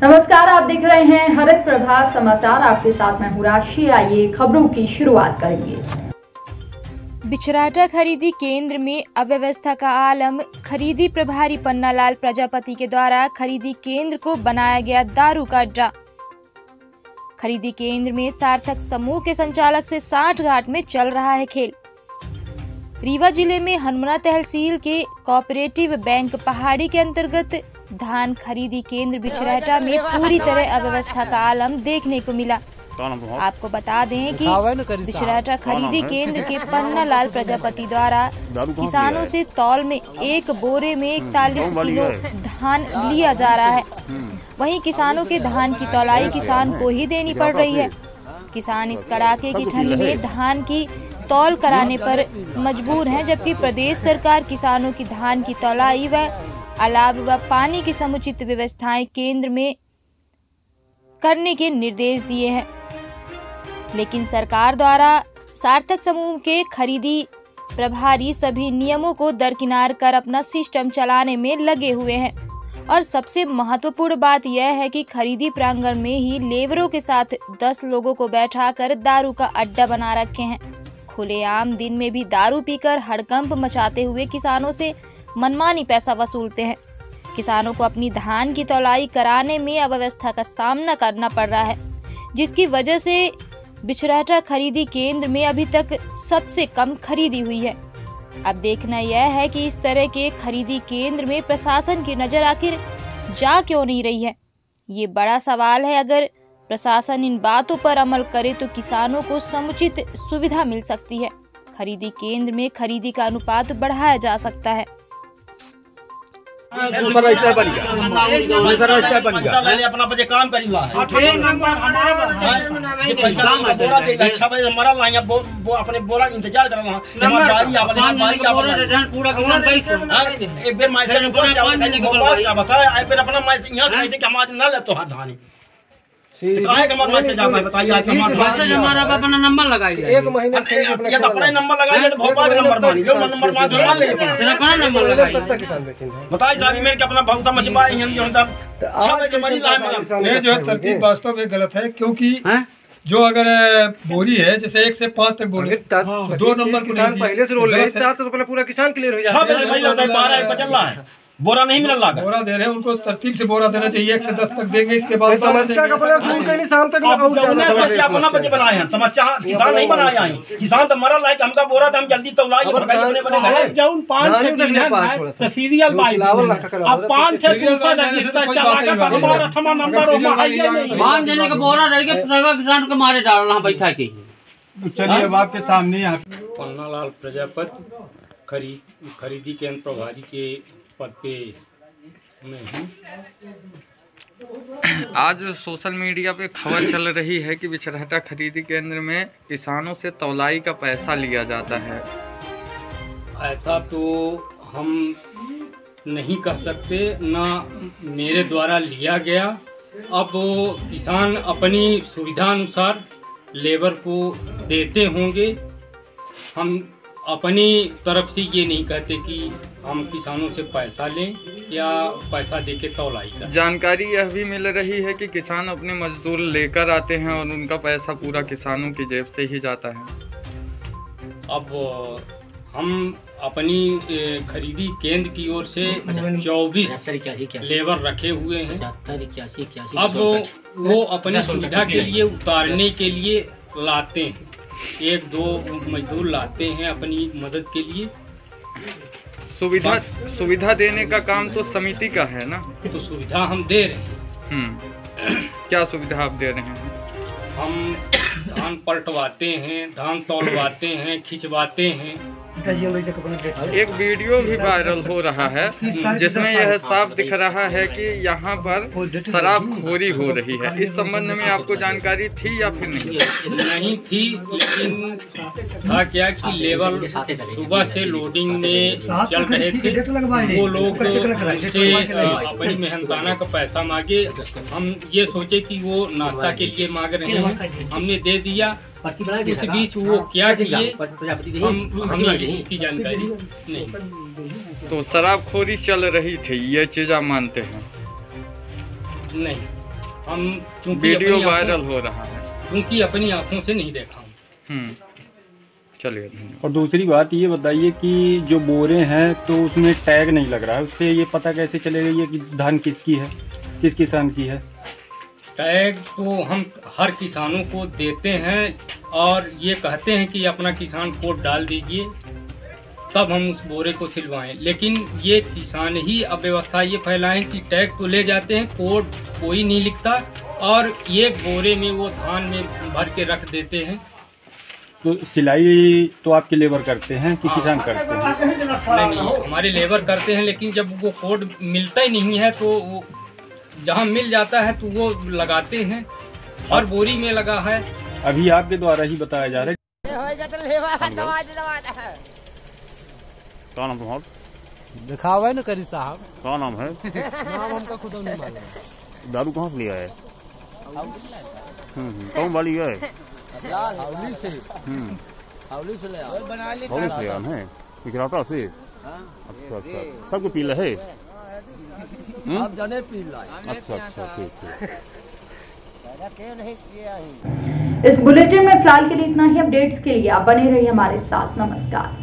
नमस्कार, आप देख रहे हैं हरित प्रभा समाचार। आपके साथ मैं हूं राशि। आइए खबरों की शुरुआत करेंगे। बिचराटा खरीदी केंद्र में अव्यवस्था का आलम। खरीदी प्रभारी पन्नालाल प्रजापति के द्वारा खरीदी केंद्र को बनाया गया दारू का अड्डा। खरीदी केंद्र में सार्थक समूह के संचालक से 60 घाट में चल रहा है खेल। रीवा जिले में हनुमना तहसील के कोऑपरेटिव बैंक पहाड़ी के अंतर्गत धान खरीदी केंद्र बिचराटा में पूरी तरह अव्यवस्था का आलम देखने को मिला। आपको बता दें कि बिचराटा खरीदी केंद्र के पन्नालाल प्रजापति द्वारा किसानों से तौल में एक बोरे में 41 किलो धान लिया जा रहा है। वहीं किसानों के धान की तौलाई किसान को ही देनी पड़ रही है। किसान इस कड़ाके की ठंड में धान की तौल कराने पर मजबूर हैं, जबकि प्रदेश सरकार किसानों की धान की तौलाई व अलाव व पानी की समुचित व्यवस्थाएं केंद्र में करने के निर्देश दिए हैं, लेकिन सरकार द्वारा सार्थक समूह के खरीदी प्रभारी सभी नियमों को दरकिनार कर अपना सिस्टम चलाने में लगे हुए हैं। और सबसे महत्वपूर्ण बात यह है कि खरीदी प्रांगण में ही लेबरों के साथ 10 लोगों को बैठाकर दारू का अड्डा बना रखे हैं। खुलेआम दिन में भी दारू पीकर हड़कंप मचाते हुए किसानों से मनमानी पैसा वसूलते हैं। किसानों को अपनी धान की तौलाई कराने में अव्यवस्था का सामना करना पड़ रहा है, जिसकी वजह से बिचराटा खरीदी केंद्र में अभी तक सबसे कम खरीदी हुई है। अब देखना यह है कि इस तरह के खरीदी केंद्र में प्रशासन की नजर आखिर जा क्यों नहीं रही है। ये बड़ा सवाल है। अगर प्रशासन इन बातों पर अमल करे तो किसानों को समुचित सुविधा मिल सकती है। खरीदी केंद्र में खरीदी का अनुपात बढ़ाया जा सकता है। अपना बजे काम करी हुआ है। अपने बोला इंतजार कर रहा हूँ। हमारा अपना नंबर लगाइए, एक महीने अपना नंबर लगाइए तो भोपाल नंबर मानी लो, नंबर अपना नंबर लगाइए। बताइए साहब मेरे के अपना बहुत समझ पाए हैं ये जो तरकीब वास्तव में गलत है, क्योंकि जो अगर बोरी है जैसे 1 से 5 तक बोरी 2 नंबर किसान पहले से रोल तो पहले पूरा किसान क्लियर हो जाता है। 12 चल रहा है, बोरा नहीं मिल रहा, बोरा दे रहे हैं उनको तरतीब से बोरा देना चाहिए। 1 से 10 तक देंगे, इसके बाद समस्या का नहीं शाम तक अपना बजे बनाए हैं। समस्या किसान नहीं बनाया है, किसान तो मरल है कि हमका बोरा था हम जल्दी तौलाई किसान को मारे डाल रहा बैठा के। चलिए अब आपके सामने पन्नालाल प्रजापति खरीदी केंद्र प्रभारी के पद पे में हूँ। आज सोशल मीडिया पे खबर चल रही है कि बिचराटा खरीदी केंद्र में किसानों से तौलाई का पैसा लिया जाता है। ऐसा तो हम नहीं कह सकते, ना मेरे द्वारा लिया गया। अब किसान अपनी सुविधा अनुसार लेबर को देते होंगे। हम अपनी तरफ से ये नहीं कहते कि हम किसानों से पैसा लें या पैसा देके तौलाई करें। जानकारी यह भी मिल रही है कि किसान अपने मजदूर लेकर आते हैं और उनका पैसा पूरा किसानों की जेब से ही जाता है। अब हम अपनी खरीदी केंद्र की ओर से 24 लेबर रखे हुए हैं। अब वो अपनी सुविधा के लिए उतारने के लिए लाते हैं, 1-2 मजदूर लाते हैं अपनी मदद के लिए। सुविधा देने का काम तो समिति का है ना, तो सुविधा हम दे रहे हैं। क्या सुविधा आप दे रहे हैं? हम धान पलटवाते हैं, धान तौलवाते हैं, खिंचवाते हैं। एक वीडियो भी वायरल हो रहा है जिसमें यह साफ दिख रहा है कि यहाँ पर शराबखोरी हो रही है। इस संबंध में आपको जानकारी थी या फिर नहीं थी, लेकिन था क्या कि लेबर सुबह से लोडिंग में चल रहे थे, वो लोग से अपनी मेहनताना का पैसा मांगे। हम ये सोचे कि वो नाश्ता के लिए मांग रहे हैं, हमने दे दिया। उस बीच वो क्या किए हमें इसकी जानकारी नहीं। तो शराबखोरी चल रही थी, ये चीज आप मानते हैं? नहीं, हम वीडियो वायरल हो रहा है क्योंकि अपनी आंखों से नहीं देखा। चलिए। और दूसरी बात ये बताइए कि जो बोरे हैं तो उसमें टैग नहीं लग रहा है, उससे ये पता कैसे चलेगा ये कि धान किसकी है, किस किसान की है? टैग तो हम हर किसानों को देते हैं और ये कहते हैं कि अपना किसान कोड डाल दीजिए, तब हम उस बोरे को सिलवाएं। लेकिन ये किसान ही अव्यवस्था ये फैलाएं कि टैग तो ले जाते हैं, कोड कोई नहीं लिखता और एक बोरे में वो धान में भर के रख देते हैं। तो सिलाई तो आपके लेबर करते हैं कि किसान करते हैं? नहीं, हमारे लेबर करते हैं, लेकिन जब वो कोड मिलता ही नहीं है तो वो जहाँ मिल जाता है तो वो लगाते हैं। हर बोरी में लगा है। अभी आपके द्वारा ही बताया जा रहा है। क्या नाम तुम्हारा? दिखावा है ना करी साहब। क्या नाम है? नाम हमका खुद नहीं मालूम। दारू कहाँ से लिया है? कौन वाली है? हावली से। हावली से ले आया है गुजराता से। अच्छा अच्छा, सबको पी रहे? आप जाने पी ला। अच्छा अच्छा, ठीक इस बुलेटिन में फिलहाल के लिए इतना ही। अपडेट्स के लिए आप बने रहिए हमारे साथ। नमस्कार।